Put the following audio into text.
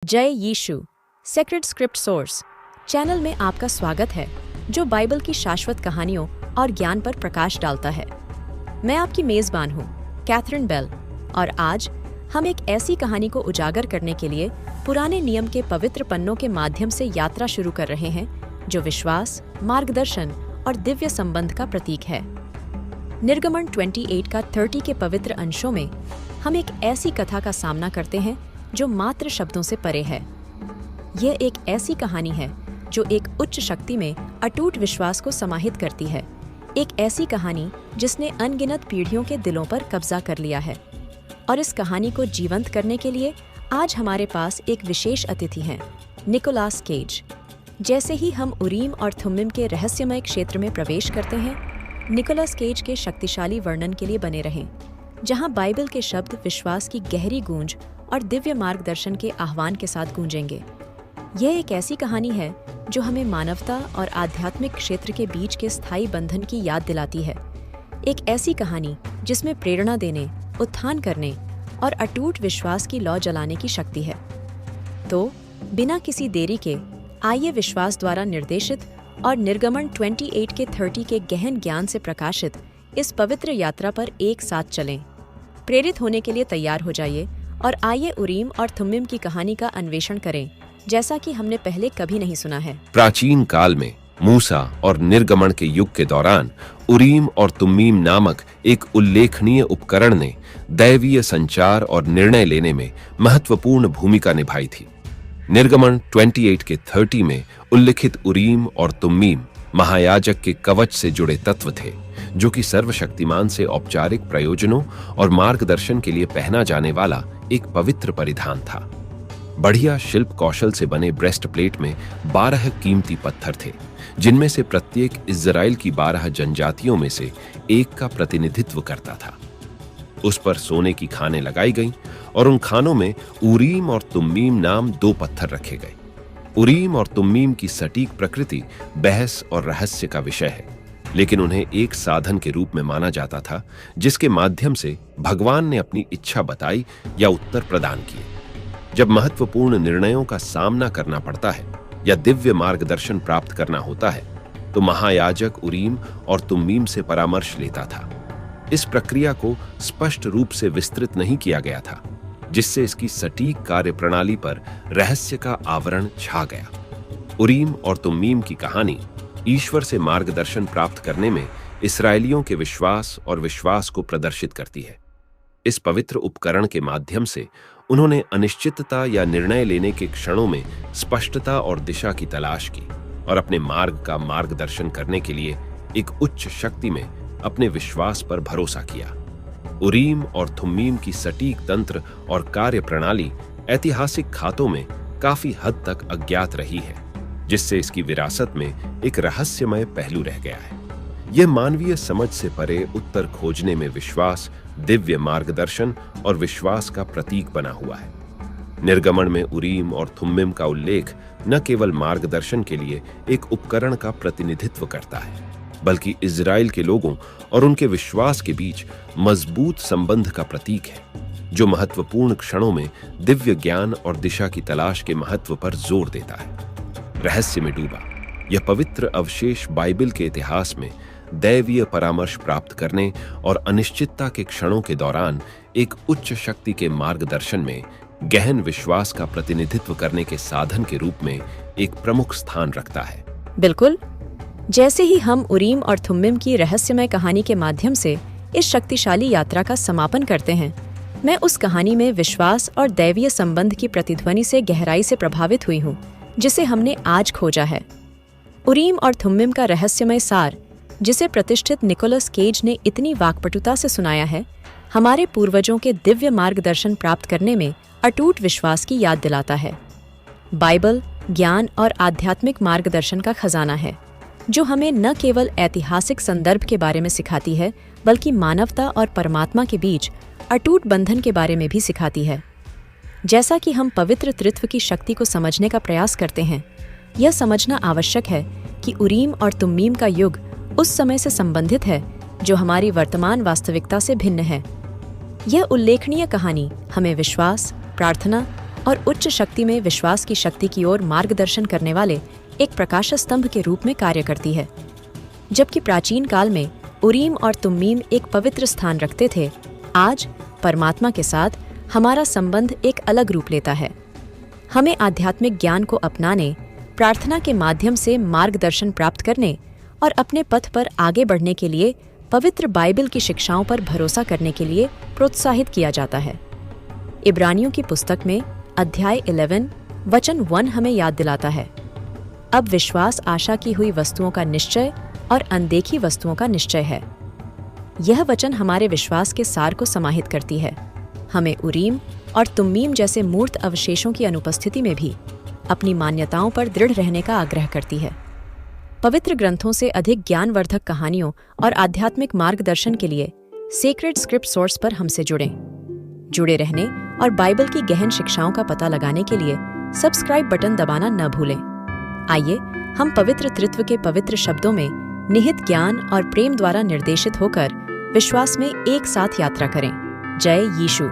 जय यीशु sacred script source channel में आपका स्वागत है, जो बाइबल की शाश्वत कहानियों और ज्ञान पर प्रकाश डालता है। मैं आपकी मेजबान हूँ, कैथरीन बेल, और आज हम एक ऐसी कहानी को उजागर करने के लिए पुराने नियम के पवित्र पन्नों के माध्यम से यात्रा शुरू कर रहे हैं, जो विश्वास, मार्गदर्शन और दिव्य संबंध का प्रतीक है। निर्गमन 28 का 30 के पवित्र अंशों में हम एक ऐसी कथा का सामना करते हैं जो मात्र शब्दों से परे है। यह एक ऐसी कहानी है जो एक उच्च शक्ति में अटूट विश्वास को समाहित करती है। एक ऐसी कहानी जिसने अनगिनत पीढ़ियों के दिलों पर कब्जा कर लिया है। और इस कहानी को जीवंत करने के लिए आज हमारे पास एक विशेष अतिथि हैं, निकोलस केज। जैसे ही हम उरीम और थुम्मिम के रहस्यमय क्षेत्र में प्रवेश करते हैं, निकोलस केज के शक्तिशाली वर्णन के लिए बने रहें, जहां बाइबल के शब्द विश्वास की गहरी गूंज और दिव्य मार्गदर्शन के आह्वान के साथ गूंजेंगे। यह एक ऐसी कहानी है जो हमें मानवता और आध्यात्मिक क्षेत्र के बीच के स्थायी बंधन की याद दिलाती है। एक ऐसी कहानी जिसमें प्रेरणा देने, उत्थान करने और अटूट विश्वास की लौ जलाने की शक्ति है। तो बिना किसी देरी के आइए विश्वास द्वारा निर्देशित और निर्गमन 28 के 30 के गहन ज्ञान से प्रकाशित इस पवित्र यात्रा पर एक साथ चलें। प्रेरित होने के लिए तैयार हो जाइए और आइए उरीम और थुम्मिम की कहानी का अन्वेषण करें, जैसा कि हमने पहले कभी नहीं सुना है। प्राचीन काल में मूसा और निर्गमन के युग के दौरान उरीम और तुम्मीम नामक एक उल्लेखनीय उपकरण ने दैवीय संचार और निर्णय लेने में महत्वपूर्ण भूमिका निभाई थी। निर्गमन 28 के 30 में उल्लिखित उरीम और तुम्मीम महायाजक के कवच से जुड़े तत्व थे, जो कि सर्वशक्तिमान से औपचारिक प्रयोजनों और मार्गदर्शन के लिए पहना जाने वाला एक पवित्र परिधान था। बढ़िया शिल्प कौशल से बने ब्रेस्ट प्लेट में 12 कीमती पत्थर थे, जिनमें से प्रत्येक इज़राइल की 12 जनजातियों में से एक का प्रतिनिधित्व करता था। उस पर सोने की खानें लगाई गईं और उन खानों में उरीम और तुम्मीम नाम 2 पत्थर रखे गए। उरीम और तुम्मीम की सटीक प्रकृति बहस और रहस्य का विषय है, लेकिन उन्हें एक साधन के रूप में माना जाता था, जिसके माध्यम से भगवान ने अपनी इच्छा बताई या उत्तर प्रदान किए। जब महत्वपूर्ण निर्णयों का सामना करना पड़ता है या दिव्य मार्गदर्शन प्राप्त करना होता है, तो महायाजक उरीम और तुम्मीम से परामर्श लेता था। इस प्रक्रिया को स्पष्ट रूप से विस्तृत नहीं किया गया था, जिससे इसकी सटीक कार्यप्रणाली पर रहस्य का आवरण छा गया। उरीम और तुम्मीम की कहानी ईश्वर से मार्गदर्शन प्राप्त करने में इस्राएलियों के विश्वास और विश्वास को प्रदर्शित करती है। इस पवित्र उपकरण के माध्यम से उन्होंने अनिश्चितता या निर्णय लेने के क्षणों में स्पष्टता और दिशा की तलाश की और अपने मार्ग का मार्गदर्शन करने के लिए एक उच्च शक्ति में अपने विश्वास पर भरोसा किया। उरीम और थुम्मीम की सटीक तंत्र और कार्य प्रणाली ऐतिहासिक खातों में काफी हद तक अज्ञात रही है, जिससे इसकी विरासत में एक रहस्यमय पहलू रह गया है। यह मानवीय समझ से परे उत्तर खोजने में विश्वास, दिव्य मार्गदर्शन और विश्वास का प्रतीक बना हुआ है। निर्गमन में उरीम और थुम्मीम का उल्लेख न केवल मार्गदर्शन के लिए एक उपकरण का प्रतिनिधित्व करता है, बल्कि इज़राइल के लोगों और उनके विश्वास के बीच मजबूत संबंध का प्रतीक है, जो महत्वपूर्ण क्षणों में दिव्य ज्ञान और दिशा की तलाश के महत्व पर जोर देता है। रहस्य में डूबा यह पवित्र अवशेष बाइबल के इतिहास में दैवीय परामर्श प्राप्त करने और अनिश्चितता के क्षणों के दौरान एक उच्च शक्ति के मार्गदर्शन में गहन विश्वास का प्रतिनिधित्व करने के साधन के रूप में एक प्रमुख स्थान रखता है। बिल्कुल, जैसे ही हम उरीम और थुम्मीम की रहस्यमय कहानी के माध्यम से इस शक्तिशाली यात्रा का समापन करते हैं, मैं उस कहानी में विश्वास और दैवीय संबंध की प्रतिध्वनि से गहराई से प्रभावित हुई हूँ, जिसे हमने आज खोजा है। उरीम और थुम्मीम का रहस्यमय सार, जिसे प्रतिष्ठित निकोलस केज ने इतनी वाक्पटुता से सुनाया है, हमारे पूर्वजों के दिव्य मार्गदर्शन प्राप्त करने में अटूट विश्वास की याद दिलाता है। बाइबल ज्ञान और आध्यात्मिक मार्गदर्शन का खजाना है, जो हमें न केवल ऐतिहासिक संदर्भ के बारे में सिखाती है, बल्कि मानवता और परमात्मा के बीच अटूट बंधन के बारे में भी सिखाती है। जैसा कि हम पवित्र त्रित्व की शक्ति को समझने का प्रयास करते हैं, यह समझना आवश्यक है कि उरीम और तुम्मीम का युग उस समय से संबंधित है जो हमारी वर्तमान वास्तविकता से भिन्न है। यह उल्लेखनीय कहानी हमें विश्वास, प्रार्थना और उच्च शक्ति में विश्वास की शक्ति की ओर मार्गदर्शन करने वाले एक प्रकाश स्तंभ के रूप में कार्य करती है। जबकि प्राचीन काल में उरीम और तुम्मीम एक पवित्र स्थान रखते थे, आज परमात्मा के साथ हमारा संबंध एक अलग रूप लेता है। हमें आध्यात्मिक ज्ञान को अपनाने, प्रार्थना के माध्यम से मार्गदर्शन प्राप्त करने और अपने पथ पर आगे बढ़ने के लिए पवित्र बाइबल की शिक्षाओं पर भरोसा करने के लिए प्रोत्साहित किया जाता है। इब्रानियों की पुस्तक में अध्याय 11 वचन 1 हमें याद दिलाता है, अब विश्वास आशा की हुई वस्तुओं का निश्चय और अनदेखी वस्तुओं का निश्चय है। यह वचन हमारे विश्वास के सार को समाहित करती है। हमें उरीम और तुम्मीम जैसे मूर्त अवशेषों की अनुपस्थिति में भी अपनी मान्यताओं पर दृढ़ रहने का आग्रह करती है। पवित्र ग्रंथों से अधिक ज्ञानवर्धक कहानियों और आध्यात्मिक मार्गदर्शन के लिए सेक्रेड स्क्रिप्ट सोर्स पर हमसे जुड़े रहने और बाइबल की गहन शिक्षाओं का पता लगाने के लिए सब्सक्राइब बटन दबाना न भूलें। आइए हम पवित्र त्रित्व के पवित्र शब्दों में निहित ज्ञान और प्रेम द्वारा निर्देशित होकर विश्वास में एक साथ यात्रा करें। जय यीशु।